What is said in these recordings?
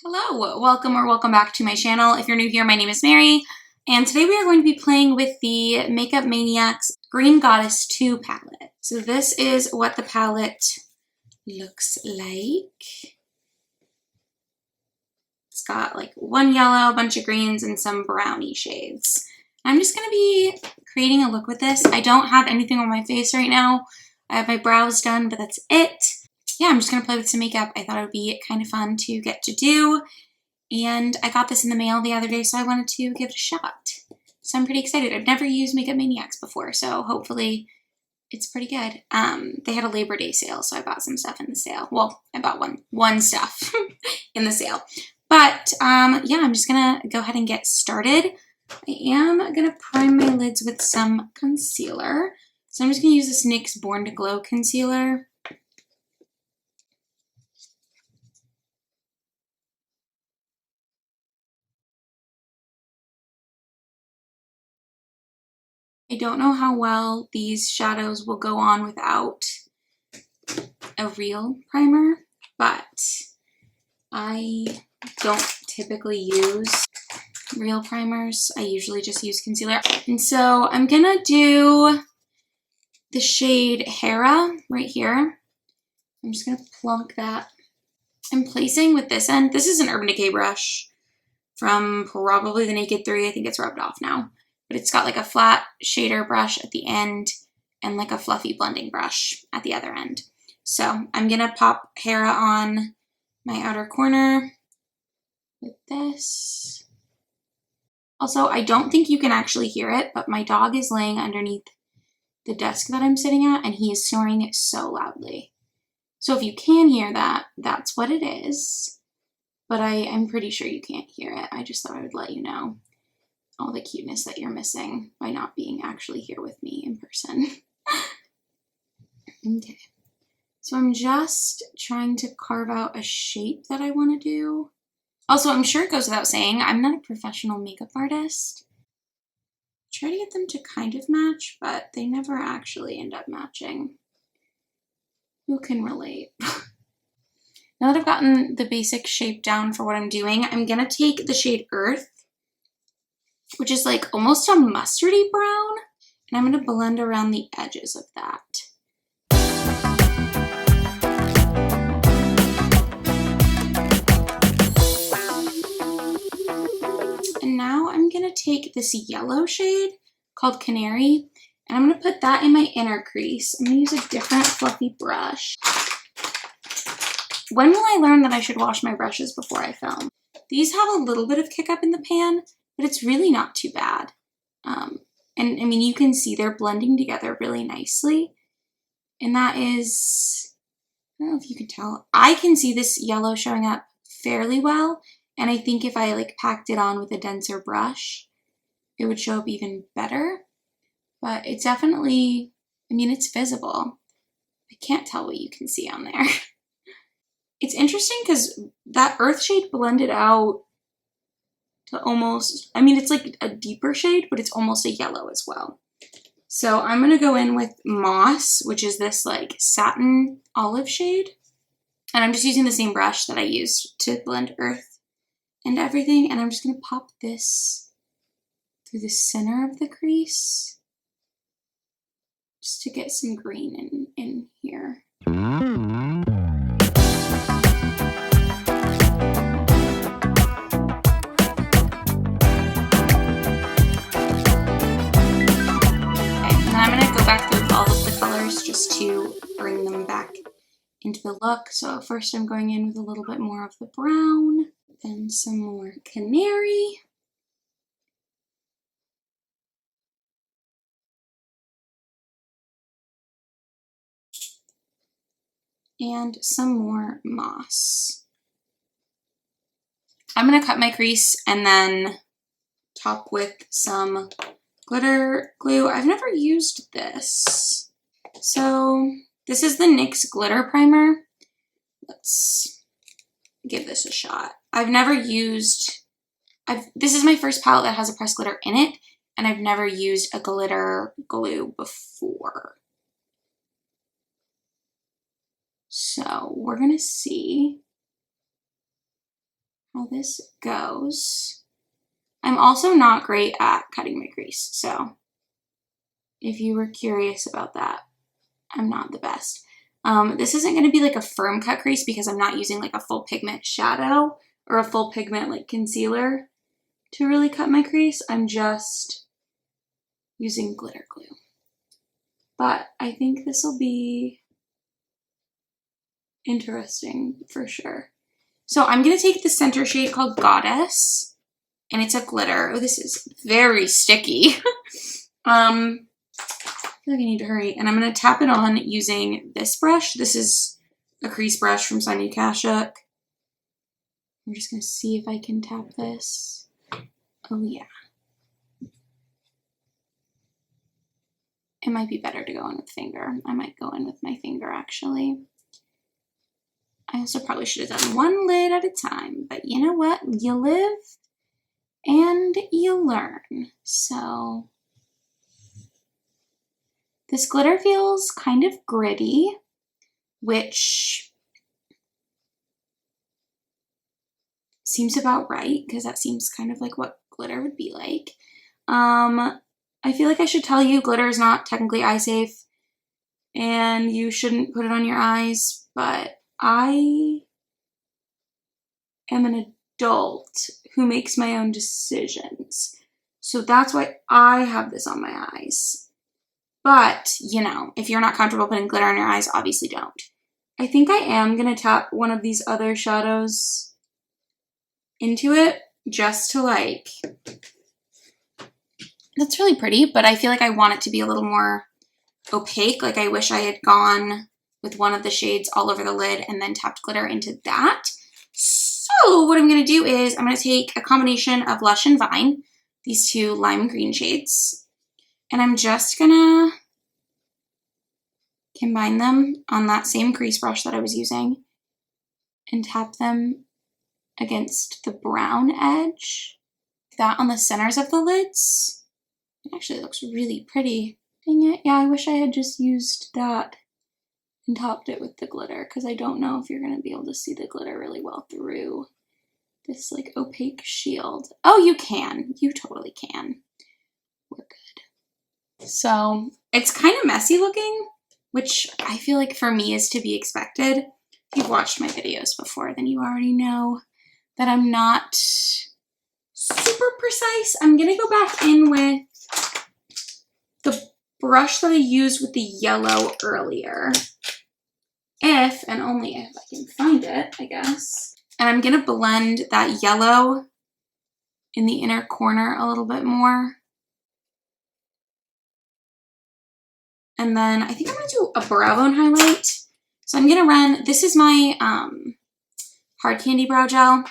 Hello, welcome or welcome back to my channel. If you're new here, my name is Mary, and today we are going to be playing with the Makeup Maniacs Green Goddess 2 palette. So this is what the palette looks like. It's got like one yellow, a bunch of greens, and some brownie shades. I'm just going to be creating a look with this. I don't have anything on my face right now. I have my brows done, but that's it. Yeah, I'm just going to play with some makeup. I thought it would be kind of fun to get to do. And I got this in the mail the other day, so I wanted to give it a shot. So I'm pretty excited. I've never used Makeup Maniacs before, so hopefully it's pretty good. They had a Labor Day sale, so I bought some stuff in the sale. Well, I bought one stuff in the sale. But yeah, I'm just going to go ahead and get started. I am going to prime my lids with some concealer. So I'm just going to use this NYX Born to Glow concealer. I don't know how well these shadows will go on without a real primer, but I don't typically use real primers. I usually just use concealer. And so I'm gonna do the shade Hera right here. I'm just gonna plunk that. I'm placing with this end. This is an Urban Decay brush from probably the Naked 3. I think it's rubbed off now. But it's got like a flat shader brush at the end and like a fluffy blending brush at the other end. So I'm gonna pop Hera on my outer corner with this. Also, I don't think you can actually hear it, but my dog is laying underneath the desk that I'm sitting at and he is snoring so loudly. So if you can hear that, that's what it is. But I'm pretty sure you can't hear it. I just thought I would let you know all the cuteness that you're missing by not being actually here with me in person. Okay, so I'm just trying to carve out a shape that I want to do. Also, I'm sure it goes without saying, I'm not a professional makeup artist. I try to get them to kind of match, but they never actually end up matching. Who can relate? Now that I've gotten the basic shape down for what I'm doing, I'm gonna take the shade Earth, which is like almost a mustardy brown, and I'm going to blend around the edges of that. And now I'm going to take this yellow shade called Canary, and I'm going to put that in my inner crease. I'm going to use a different fluffy brush. When will I learn that I should wash my brushes before I film? These have a little bit of kick up in the pan, but it's really not too bad. And I mean, you can see they're blending together really nicely. And that is, I don't know if you can tell, I can see this yellow showing up fairly well. And I think if I like packed it on with a denser brush, it would show up even better. But it's definitely, I mean, it's visible. I can't tell what you can see on there. It's interesting because that earth shade blended out to almost, I mean, it's like a deeper shade, but it's almost a yellow as well. So I'm going to go in with Moss, which is this like satin olive shade. And I'm just using the same brush that I used to blend earth and everything. And I'm just going to pop this through the center of the crease just to get some green in here. Just to bring them back into the look. So first I'm going in with a little bit more of the brown, then some more Canary. And some more Moss. I'm going to cut my crease and then top with some glitter glue. I've never used this. So this is the NYX glitter primer. Let's give this a shot. I've never used, this is my first palette that has a pressed glitter in it, and I've never used a glitter glue before. So we're gonna see how this goes. I'm also not great at cutting my crease, so if you were curious about that, I'm not the best. This isn't going to be like a firm cut crease because I'm not using like a full pigment shadow or a full pigment like concealer to really cut my crease. I'm just using glitter glue. But I think this will be interesting for sure. So I'm going to take the center shade called Goddess, and it's a glitter. Oh, this is very sticky. I feel like I need to hurry. And I'm going to tap it on using this brush. This is a crease brush from Sonia Kashuk. I'm just going to see if I can tap this. Oh, yeah. It might be better to go in with finger. I might go in with my finger, actually. I also probably should have done one lid at a time, but you know what? You live and you learn. So this glitter feels kind of gritty, which seems about right because that seems kind of like what glitter would be like. I feel like I should tell you glitter is not technically eye safe and you shouldn't put it on your eyes, but I am an adult who makes my own decisions. So that's why I have this on my eyes. But, you know, if you're not comfortable putting glitter on your eyes, obviously don't. I think I am going to tap one of these other shadows into it just to like, that's really pretty, but I feel like I want it to be a little more opaque. Like I wish I had gone with one of the shades all over the lid and then tapped glitter into that. So what I'm going to do is I'm going to take a combination of Lush and Vine, these two lime green shades, and I'm just going to combine them on that same crease brush that I was using and tap them against the brown edge. That on the centers of the lids. It actually looks really pretty. Dang it. Yeah, I wish I had just used that and topped it with the glitter because I don't know if you're going to be able to see the glitter really well through this like opaque shield. Oh, you can. You totally can. We're good. So it's kind of messy looking, which I feel like for me is to be expected. If you've watched my videos before, then you already know that I'm not super precise. I'm going to go back in with the brush that I used with the yellow earlier. If and only if I can find it, I guess. And I'm going to blend that yellow in the inner corner a little bit more. And then I think I'm going to do a brow bone highlight. So I'm going to run, this is my Hard Candy Brow Gel.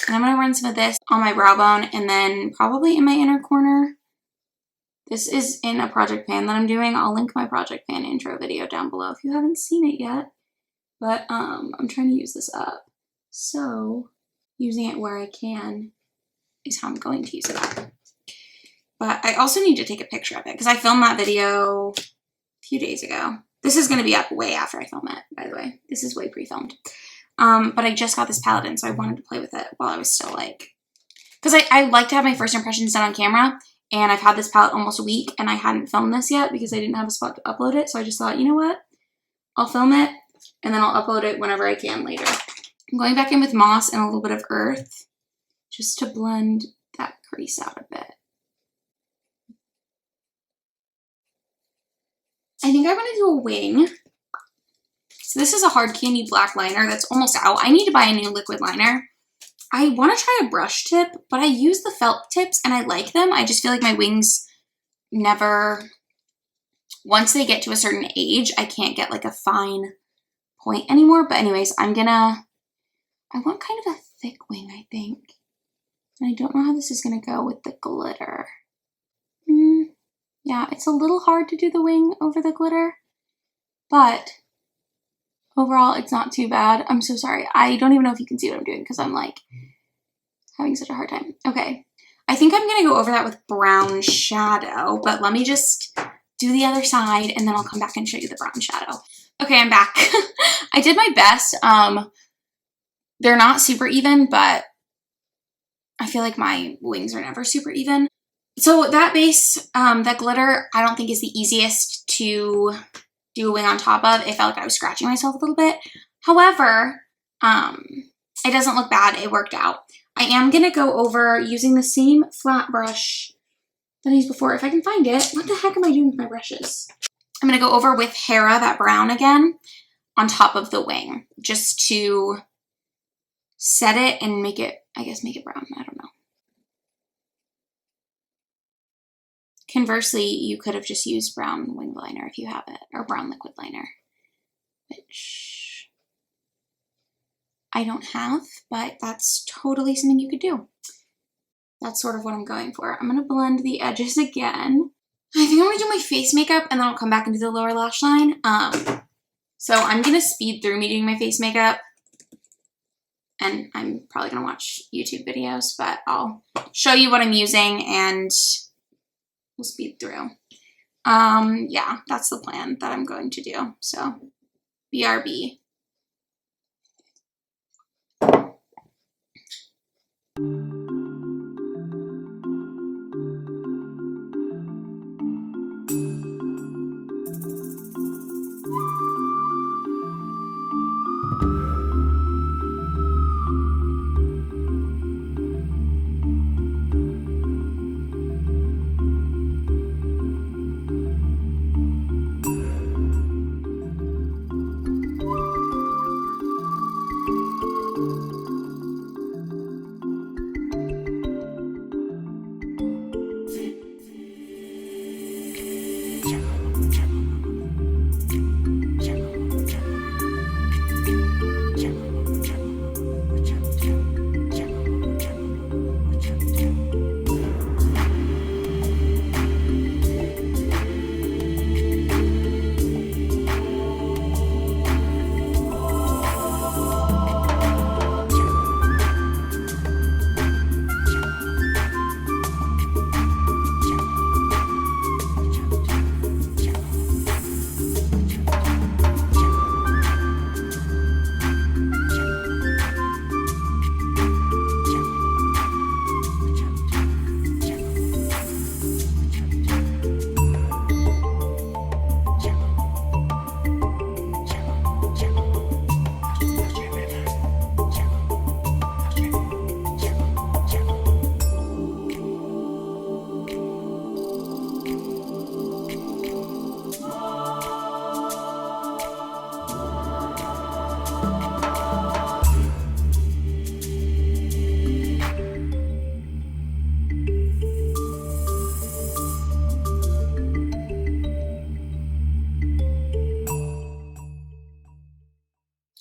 And I'm going to run some of this on my brow bone and then probably in my inner corner. This is in a project pan that I'm doing. I'll link my project pan intro video down below if you haven't seen it yet. But I'm trying to use this up. So using it where I can is how I'm going to use it up. But I also need to take a picture of it because I filmed that video a few days ago. This is going to be up way after I film it, by the way. This is way pre-filmed. But I just got this palette in, so I wanted to play with it while I was still like... Because I like to have my first impressions done on camera, and I've had this palette almost a week, and I hadn't filmed this yet because I didn't have a spot to upload it, so I just thought, you know what? I'll film it, and then I'll upload it whenever I can later. I'm going back in with Moss and a little bit of Earth, just to blend that crease out a bit. I think I'm going to do a wing. So this is a Hard Candy black liner that's almost out. I need to buy a new liquid liner. I want to try a brush tip, but I use the felt tips and I like them. I just feel like my wings never, once they get to a certain age, I can't get like a fine point anymore. But anyways, I want kind of a thick wing, I think. And I don't know how this is going to go with the glitter. Yeah, it's a little hard to do the wing over the glitter, but overall, it's not too bad. I'm so sorry. I don't even know if you can see what I'm doing because I'm like having such a hard time. Okay. I think I'm going to go over that with brown shadow, but let me just do the other side and then I'll come back and show you the brown shadow. Okay, I'm back. I did my best. They're not super even, but I feel like my wings are never super even. So that base, that glitter, I don't think is the easiest to do a wing on top of. It felt like I was scratching myself a little bit. However, it doesn't look bad. It worked out. I am going to go over using the same flat brush that I used before. If I can find it. What the heck am I doing with my brushes? I'm going to go over with Hera, that brown again, on top of the wing, just to set it and make it, I guess, make it brown. I don't know. Conversely, you could have just used brown wing liner if you have it, or brown liquid liner, which I don't have, but that's totally something you could do. That's sort of what I'm going for. I'm going to blend the edges again. I think I'm going to do my face makeup, and then I'll come back and do the lower lash line. So I'm going to speed through me doing my face makeup, and I'm probably going to watch YouTube videos, but I'll show you what I'm using, and we'll speed through. Yeah, that's the plan that I'm going to do. So, BRB.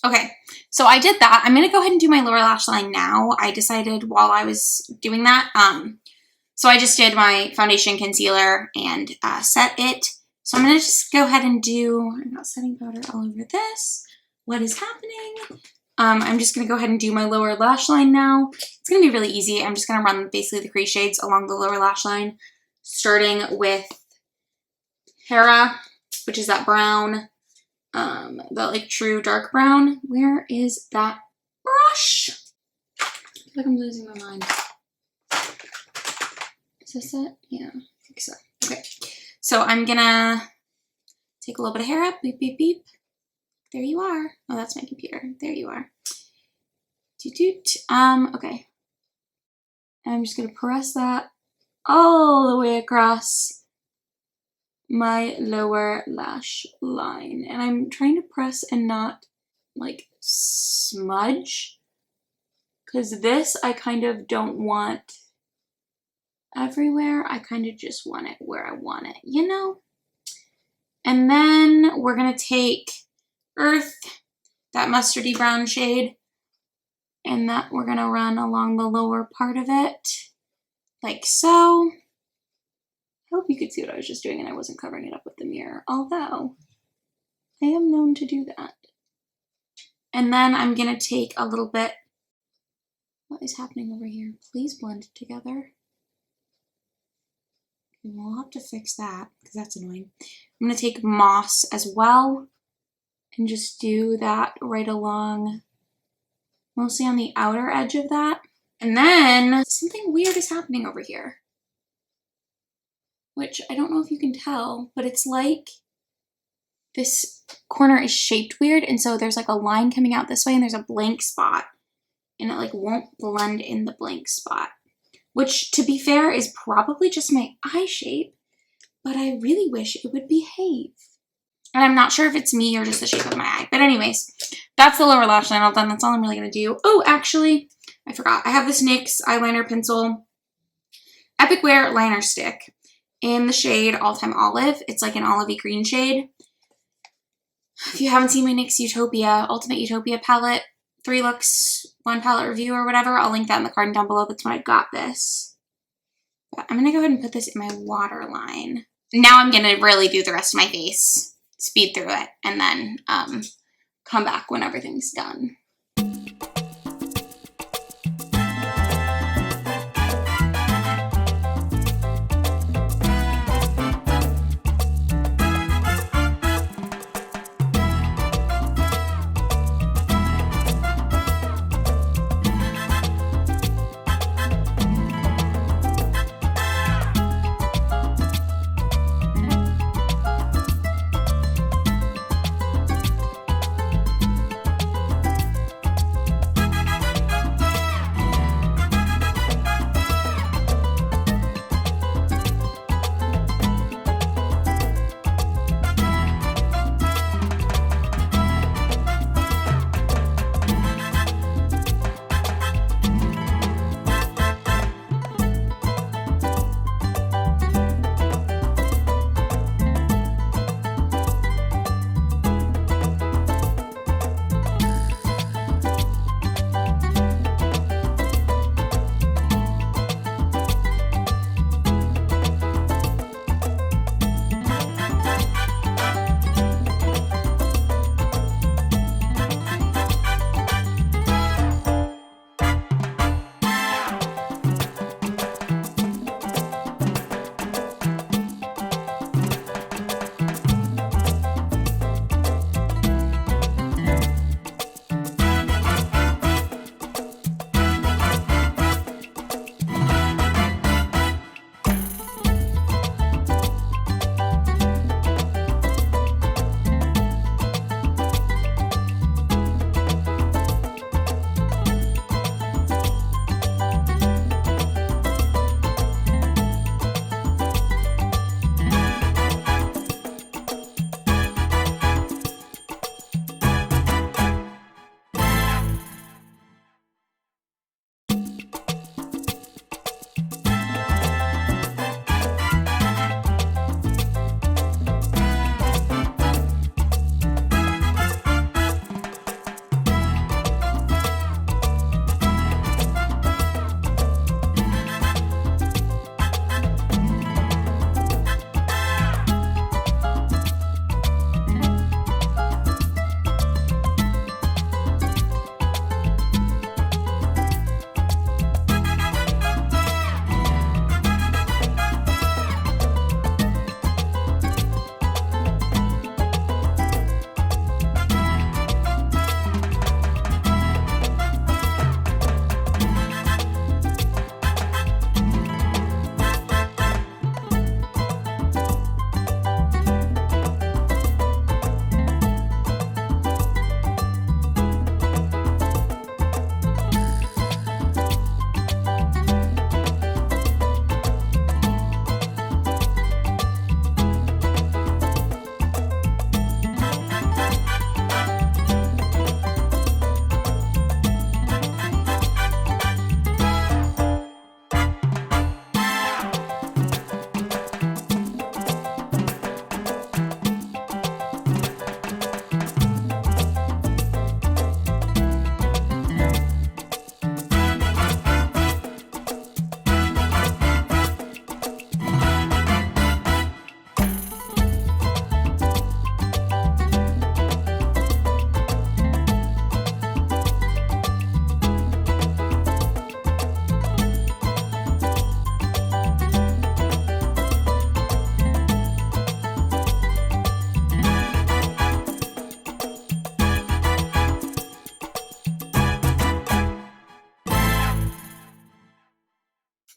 Okay, so I did that. I'm going to go ahead and do my lower lash line now. I decided while I was doing that, so I just did my foundation, concealer, and set it. So I'm going to just go ahead and do, I've got setting powder all over this. What is happening? I'm just going to go ahead and do my lower lash line now. It's going to be really easy. I'm just going to run basically the crease shades along the lower lash line, starting with Hera, which is that brown. That like true dark brown. Where is that brush? I feel like I'm losing my mind. Is this it? Yeah, I think so. Okay, so I'm gonna take a little bit of hair up. Beep, beep, beep. There you are. Oh, that's my computer. There you are. Toot, toot. Okay. I'm just gonna press that all the way across my lower lash line, and I'm trying to press and not like smudge, because this I kind of don't want everywhere. I kind of just want it where I want it, you know? And then we're gonna take Earth, that mustardy brown shade, and that we're gonna run along the lower part of it like so. I hope you could see what I was just doing and I wasn't covering it up with the mirror, although I am known to do that. And then I'm going to take a little bit, what is happening over here? Please blend together. We'll have to fix that because that's annoying. I'm going to take moss as well and just do that right along, mostly on the outer edge of that. And then something weird is happening over here, which I don't know if you can tell, but it's like this corner is shaped weird. And so there's like a line coming out this way and there's a blank spot and it like won't blend in the blank spot, which to be fair is probably just my eye shape, but I really wish it would behave. And I'm not sure if it's me or just the shape of my eye. But anyways, that's the lower lash line all done. That's all I'm really going to do. Oh, actually, I forgot. I have this NYX eyeliner pencil Epic Wear liner stick in the shade All Time Olive. It's like an olivey green shade. If you haven't seen my NYX Utopia, Ultimate Utopia palette, 3 looks, 1 palette review or whatever, I'll link that in the card down below. That's when I got this. But I'm going to go ahead and put this in my waterline. Now I'm going to really do the rest of my face. Speed through it, and then come back when everything's done.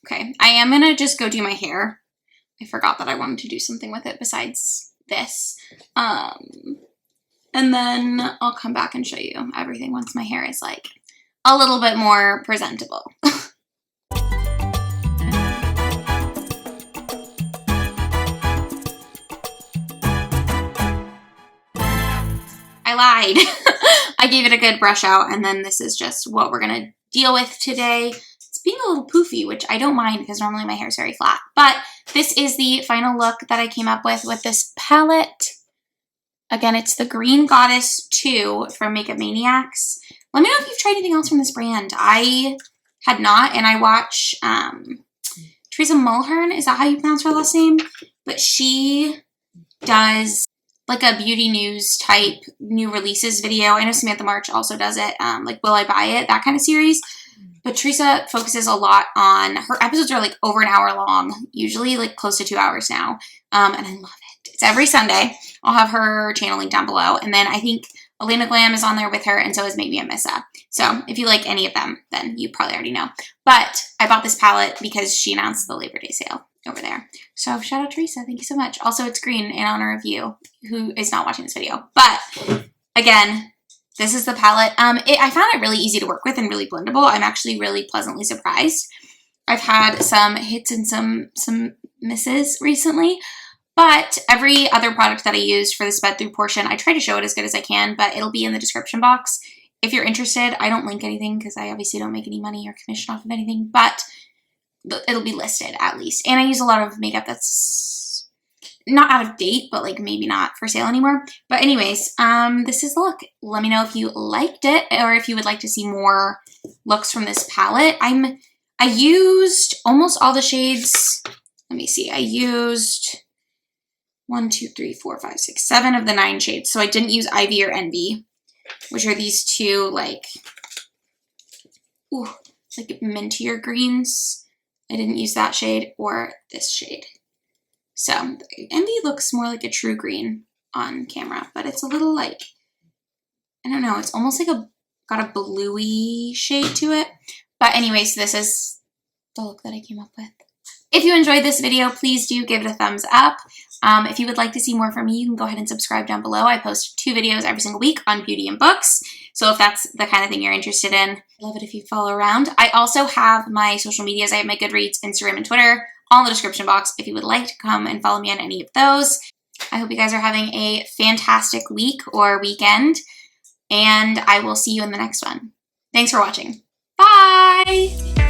Okay, I am gonna just go do my hair. I forgot that I wanted to do something with it besides this. And then I'll come back and show you everything once my hair is like a little bit more presentable. I lied. I gave it a good brush out, and then this is just what we're gonna deal with today. It's being a little poofy, which I don't mind because normally my hair is very flat. But this is the final look that I came up with this palette. Again, it's the Green Goddess 2 from Makeup Maniacs. Let me know if you've tried anything else from this brand. I had not, and I watch Teresa Mulhern. Is that how you pronounce her last name? But she does like a beauty news type new releases video. I know Samantha March also does it, like Will I Buy It, that kind of series. But Teresa focuses a lot on, her episodes are like over an hour long, usually like close to 2 hours now, and I love it. It's every Sunday. I'll have her channel link down below, and then I think Elena Glam is on there with her, and so is Make Me a Missa. So if you like any of them, then you probably already know. But I bought this palette because she announced the Labor Day sale over there. So shout out Teresa, thank you so much. Also, it's green in honor of you, who is not watching this video. But again, this is the palette. I found it really easy to work with and really blendable. I'm actually really pleasantly surprised. I've had some hits and some misses recently, but every other product that I used for the sped through portion, I try to show it as good as I can, but it'll be in the description box. If you're interested, I don't link anything because I obviously don't make any money or commission off of anything, but it'll be listed at least. And I use a lot of makeup that's not out of date, but like maybe not for sale anymore. But anyways, this is the look. Let me know if you liked it or if you would like to see more looks from this palette. I used almost all the shades. Let me see. I used 1, 2, 3, 4, 5, 6, 7 of the 9 shades. So I didn't use Ivy or Envy, which are these two like, ooh, like mintier greens. I didn't use that shade or this shade. So Envy looks more like a true green on camera, but it's a little like, I don't know, it's almost like got a bluey shade to it. But anyways, this is the look that I came up with. If you enjoyed this video, please do give it a thumbs up. If you would like to see more from me, you can go ahead and subscribe down below. I post 2 videos every single week on beauty and books. So if that's the kind of thing you're interested in, I'd love it if you follow around. I also have my social medias. I have my Goodreads, Instagram, and Twitter all in the description box if you would like to come and follow me on any of those. I hope you guys are having a fantastic week or weekend, and I will see you in the next one. Thanks for watching. Bye!